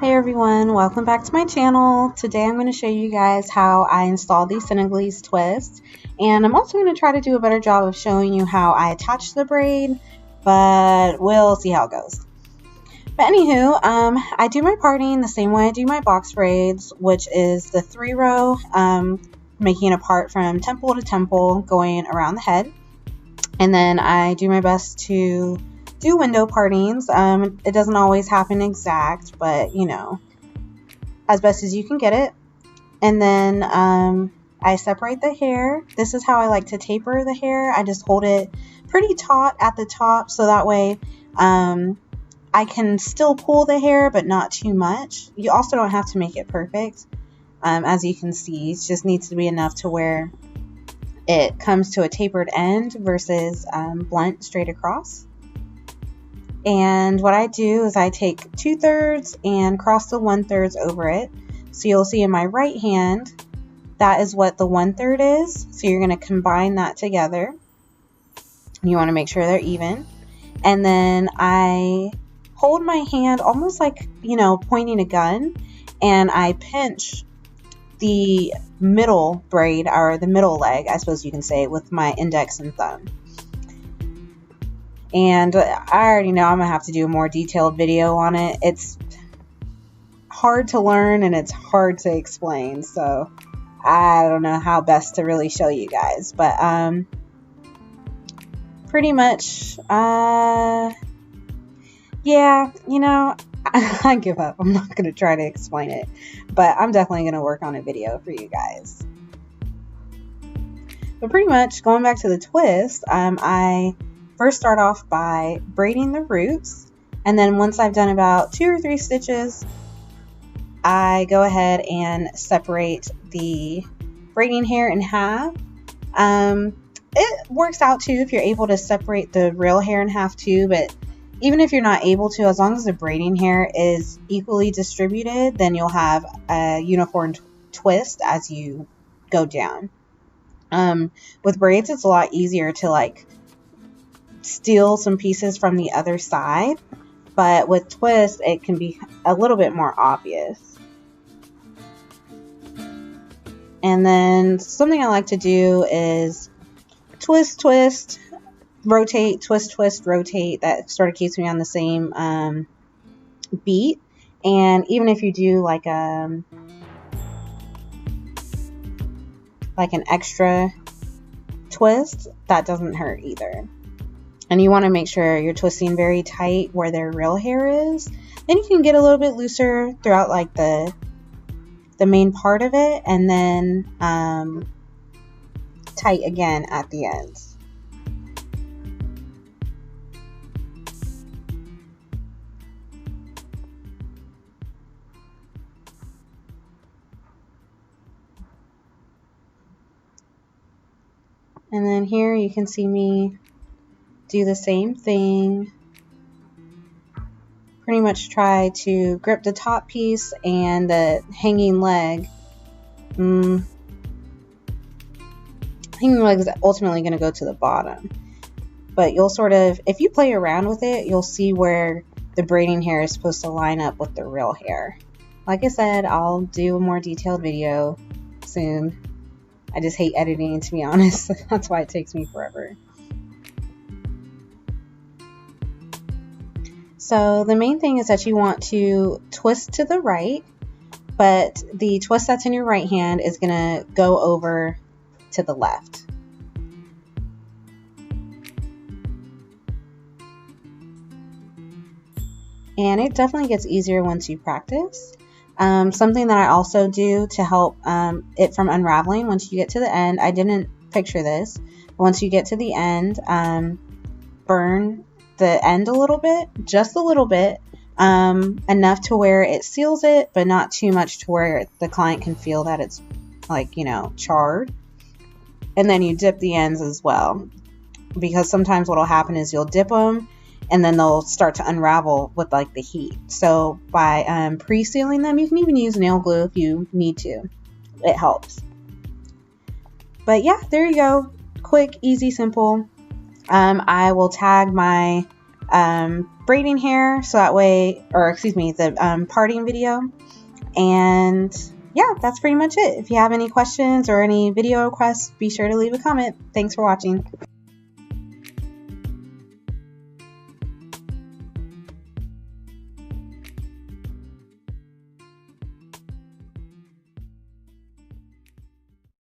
Hey everyone, welcome back to my channel. Today I'm going to show you guys how I install the Senegalese twist, and I'm also going to try to do a better job of showing you how I attach the braid, but we'll see how it goes. But anywho, I do my parting the same way I do my box braids, which is the 3-row, making a part from temple to temple going around the head, and then I do my best to do window partings. It doesn't always happen exact, but you know, as best as you can get it. And then I separate the hair. This is how I like to taper the hair. I just hold it pretty taut at the top, so that way I can still pull the hair, but not too much. You also don't have to make it perfect. As you can see, it just needs to be enough to where it comes to a tapered end versus blunt straight across. And what I do is I take 2/3 and cross the 1/3 over it. So you'll see in my right hand, that is what the 1/3 is. So you're going to combine that together. You want to make sure they're even. And then I hold my hand almost like, you know, pointing a gun, and I pinch the middle braid, or the middle leg, I suppose you can say, with my index and thumb. And I already know I'm going to have to do a more detailed video on it. It's hard to learn and it's hard to explain. So I don't know how best to really show you guys. But pretty much, yeah, you know, I give up. I'm not going to try to explain it. But I'm definitely going to work on a video for you guys. But pretty much, going back to the twist, I first start off by braiding the roots, and then once I've done about 2 or 3 stitches, I go ahead and separate the braiding hair in half. It works out too if you're able to separate the real hair in half too, but even if you're not able to, as long as the braiding hair is equally distributed, then you'll have a uniform twist as you go down. With braids, it's a lot easier to like steal some pieces from the other side, but with twists it can be a little bit more obvious. And then something I like to do is twist, twist, rotate, twist, twist, rotate. That sort of keeps me on the same beat. And even if you do like an extra twist, that doesn't hurt either. And you want to make sure you're twisting very tight where their real hair is. Then you can get a little bit looser throughout like the main part of it, and then tight again at the ends. And then here you can see me do the same thing. Pretty much try to grip the top piece and the hanging leg. Hanging leg is ultimately going to go to the bottom. But you'll sort of, if you play around with it, you'll see where the braiding hair is supposed to line up with the real hair. Like I said, I'll do a more detailed video soon. I just hate editing, to be honest. That's why it takes me forever. So the main thing is that you want to twist to the right, but the twist that's in your right hand is going to go over to the left. And it definitely gets easier once you practice. Something that I also do to help it from unraveling once you get to the end, I didn't picture this, but once you get to the end, burn the end a little bit, just a little bit, enough to where it seals it, but not too much to where the client can feel that it's like, you know, charred. And then you dip the ends as well, because sometimes what will happen is you'll dip them and then they'll start to unravel with like the heat. So by pre-sealing them, you can even use nail glue if you need to. It helps. But yeah, there you go. Quick, easy, simple. I will tag my braiding hair, so that way, or excuse me, the parting video. And yeah, that's pretty much it. If you have any questions or any video requests, be sure to leave a comment. Thanks for watching.